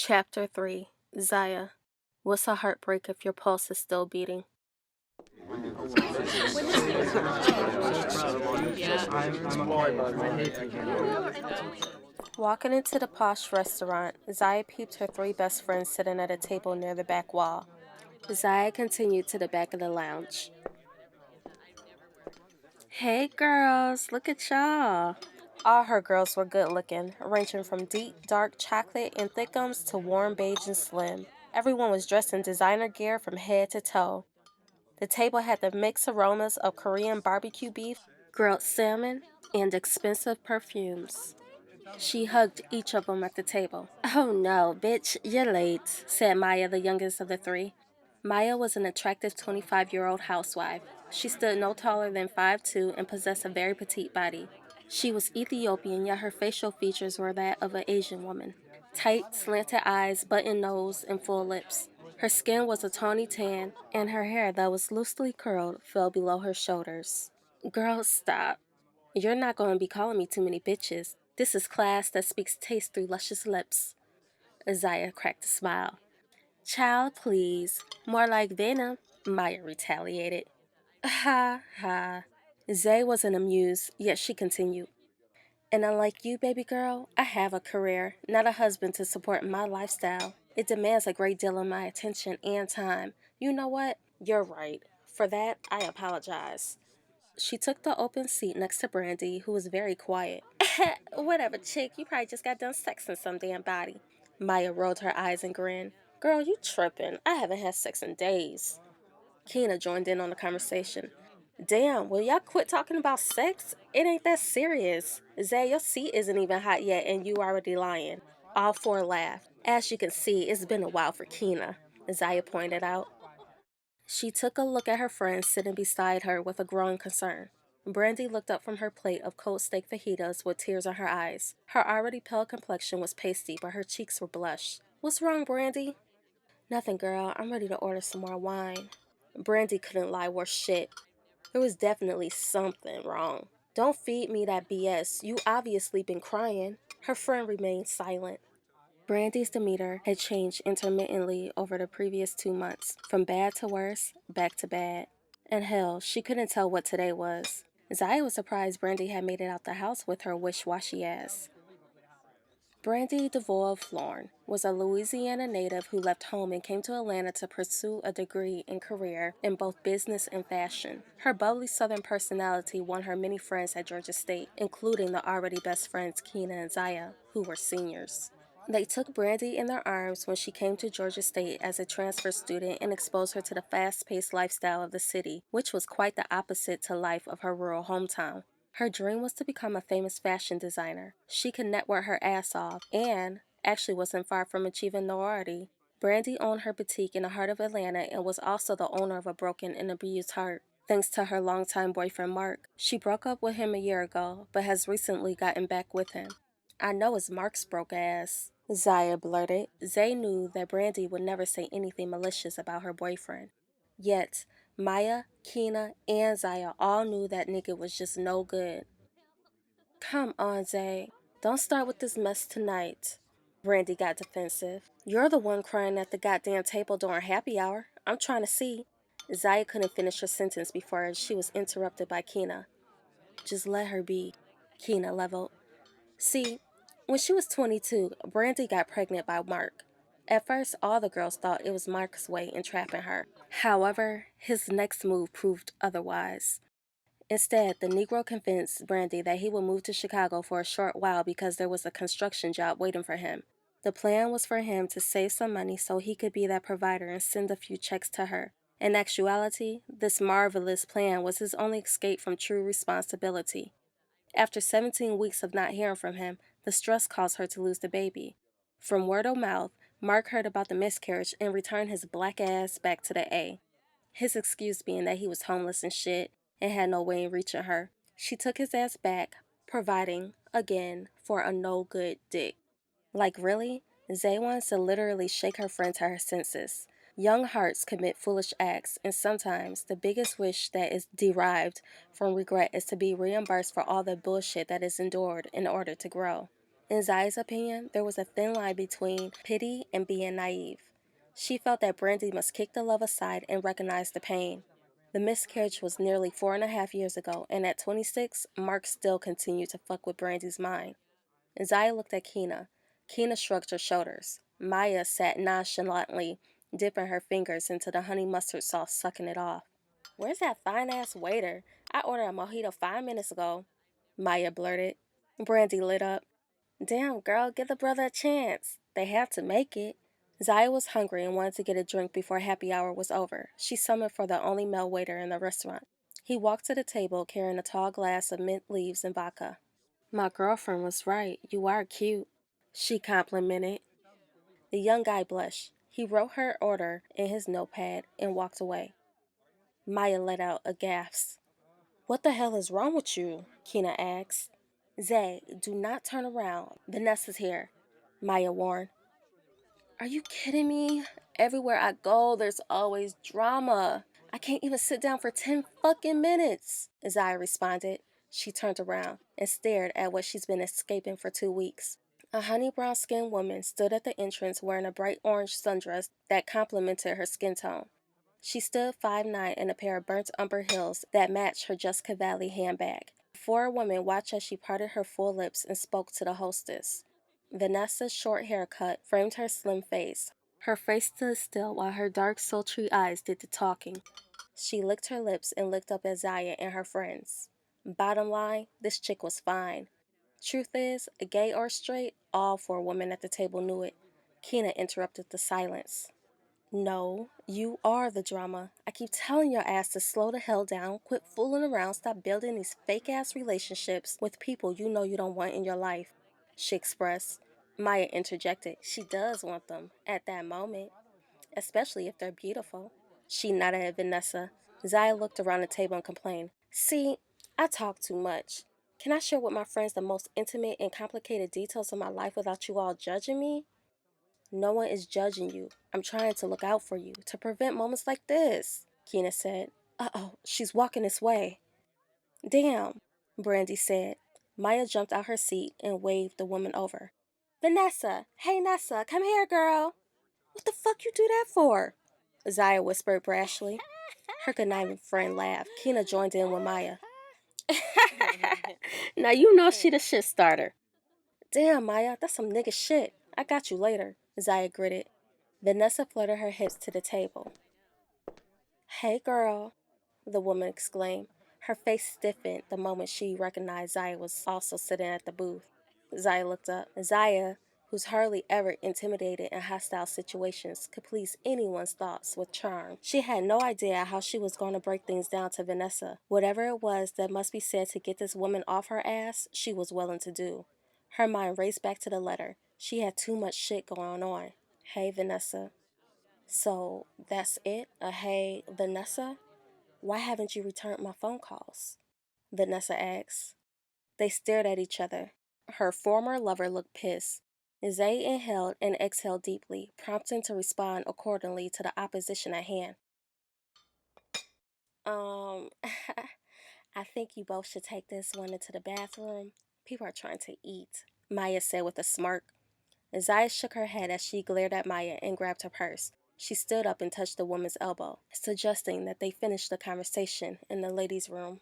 Chapter 3 Zaya. What's a heartbreak if your pulse is still beating? Walking into the posh restaurant, Zaya peeped her three best friends sitting at a table near the back wall. Zaya continued to the back of the lounge. Hey girls, look at y'all. All her girls were good looking, ranging from deep, dark chocolate and thickums to warm beige and slim. Everyone was dressed in designer gear from head to toe. The table had the mixed aromas of Korean barbecue beef, grilled salmon, and expensive perfumes. She hugged each of them at the table. Oh no, bitch, you're late, said Maya, the youngest of the three. Maya was an attractive 25-year-old housewife. She stood no taller than 5'2" and possessed a very petite body. She was Ethiopian, yet her facial features were that of an Asian woman. Tight, slanted eyes, button nose, and full lips. Her skin was a tawny tan, and her hair that was loosely curled fell below her shoulders. Girl, stop. You're not going to be calling me too many bitches. This is class that speaks taste through luscious lips. Isaiah cracked a smile. Child, please. More like venom, Maya retaliated. Ha ha. Zay wasn't amused, yet she continued. And unlike you, baby girl, I have a career, not a husband to support my lifestyle. It demands a great deal of my attention and time. You know what? You're right. For that, I apologize. She took the open seat next to Brandy, who was very quiet. Whatever, chick, you probably just got done sexing some damn body. Maya rolled her eyes and grinned. Girl, you tripping. I haven't had sex in days. Keena joined in on the conversation. Damn, will y'all quit talking about sex? It ain't that serious. Zay, your seat isn't even hot yet and you already lying. All four laughed. As you can see, it's been a while for Keena, Zaya pointed out. She took a look at her friend sitting beside her with a growing concern. Brandy looked up from her plate of cold steak fajitas with tears in her eyes. Her already pale complexion was pasty, but her cheeks were blush. What's wrong, Brandy? Nothing, girl. I'm ready to order some more wine. Brandy couldn't lie worth shit. There was definitely something wrong. Don't feed me that BS. You obviously been crying. Her friend remained silent. Brandy's demeanor had changed intermittently over the previous 2 months, from bad to worse, back to bad. And hell, she couldn't tell what today was. Zaya was surprised Brandy had made it out the house with her wish-washy ass. Brandy DeVoe Florn was a Louisiana native who left home and came to Atlanta to pursue a degree and career in both business and fashion. Her bubbly southern personality won her many friends at Georgia State, including the already best friends Keena and Zaya, who were seniors. They took Brandy in their arms when she came to Georgia State as a transfer student and exposed her to the fast-paced lifestyle of the city, which was quite the opposite to life of her rural hometown. Her dream was to become a famous fashion designer. She could network her ass off and actually wasn't far from achieving notoriety. Brandy owned her boutique in the heart of Atlanta and was also the owner of a broken and abused heart. Thanks to her longtime boyfriend Mark. She broke up with him a year ago, but has recently gotten back with him. I know it's Mark's broke ass, Zaya blurted. Zay knew that Brandy would never say anything malicious about her boyfriend. Yet, Maya, Keena, and Zaya all knew that nigga was just no good. Come on, Zay. Don't start with this mess tonight. Brandy got defensive. You're the one crying at the goddamn table during happy hour. I'm trying to see. Zaya couldn't finish her sentence before she was interrupted by Keena. Just let her be, Keena leveled. See, when she was 22, Brandy got pregnant by Mark. At first, all the girls thought it was Mark's way in trapping her. However, his next move proved otherwise. Instead, the Negro convinced Brandy that he would move to Chicago for a short while because there was a construction job waiting for him. The plan was for him to save some money so he could be that provider and send a few checks to her. In actuality, this marvelous plan was his only escape from true responsibility. After 17 weeks of not hearing from him, the stress caused her to lose the baby. From word of mouth, Mark heard about the miscarriage and returned his black ass back to the A. His excuse being that he was homeless and shit and had no way in reaching her. She took his ass back, providing, again, for a no-good dick. Like really? Zay wants to literally shake her friend to her senses. Young hearts commit foolish acts, and sometimes the biggest wish that is derived from regret is to be reimbursed for all the bullshit that is endured in order to grow. In Zaya's opinion, there was a thin line between pity and being naive. She felt that Brandy must kick the love aside and recognize the pain. The miscarriage was nearly 4.5 years ago, and at 26, Mark still continued to fuck with Brandy's mind. Zaya looked at Keena. Keena shrugged her shoulders. Maya sat nonchalantly, dipping her fingers into the honey mustard sauce, sucking it off. "Where's that fine ass waiter? I ordered a mojito 5 minutes ago," Maya blurted. Brandy lit up. "Damn, girl, give the brother a chance. They have to make it." Zaya was hungry and wanted to get a drink before happy hour was over. She summoned for the only male waiter in the restaurant. He walked to the table carrying a tall glass of mint leaves and vodka. "My girlfriend was right. You are cute," she complimented. The young guy blushed. He wrote her order in his notepad and walked away. Maya let out a gasp. "What the hell is wrong with you?" Keena asked. "Zay, do not turn around. Vanessa's here," Maya warned. "Are you kidding me? Everywhere I go, there's always drama. I can't even sit down for 10 fucking minutes," Zaya responded. She turned around and stared at what she's been escaping for 2 weeks. A honey brown skinned woman stood at the entrance wearing a bright orange sundress that complemented her skin tone. She stood 5'9" in a pair of burnt umber heels that matched her Just Cavalli handbag. The foreign woman watched as she parted her full lips and spoke to the hostess. Vanessa's short haircut framed her slim face. Her face stood still while her dark, sultry eyes did the talking. She licked her lips and looked up at Zaya and her friends. Bottom line, this chick was fine. Truth is, gay or straight, all four women at the table knew it. Keena interrupted the silence. "No, you are the drama. I keep telling your ass to slow the hell down, quit fooling around, stop building these fake ass relationships with people you know you don't want in your life," she expressed. Maya interjected. "She does want them at that moment, especially if they're beautiful." She nodded at Vanessa. Zaya looked around the table and complained. "See, I talk too much. Can I share with my friends the most intimate and complicated details of my life without you all judging me?" "No one is judging you. I'm trying to look out for you, to prevent moments like this," Keena said. "Uh-oh, she's walking this way." "Damn," Brandy said. Maya jumped out her seat and waved the woman over. "Vanessa! Hey, Nessa, come here, girl." "What the fuck you do that for?" Zaya whispered brashly. Her conniving friend laughed. Keena joined in with Maya. "Now you know she the shit starter." "Damn, Maya, that's some nigga shit. I got you later," Zaya gritted. Vanessa fluttered her hips to the table. "Hey, girl," the woman exclaimed. Her face stiffened the moment she recognized Zaya was also sitting at the booth. Zaya looked up. Zaya, who's hardly ever intimidated in hostile situations, could please anyone's thoughts with charm. She had no idea how she was going to break things down to Vanessa. Whatever it was that must be said to get this woman off her ass, she was willing to do. Her mind raced back to the letter. She had too much shit going on. "Hey, Vanessa." "So, that's it? Hey, Vanessa? Why haven't you returned my phone calls?" Vanessa asked. They stared at each other. Her former lover looked pissed. Zay inhaled and exhaled deeply, prompting to respond accordingly to the opposition at hand. Um, I think you both should take this one into the bathroom. People are trying to eat," Maya said with a smirk. Zaya shook her head as she glared at Maya and grabbed her purse. She stood up and touched the woman's elbow, suggesting that they finish the conversation in the ladies' room.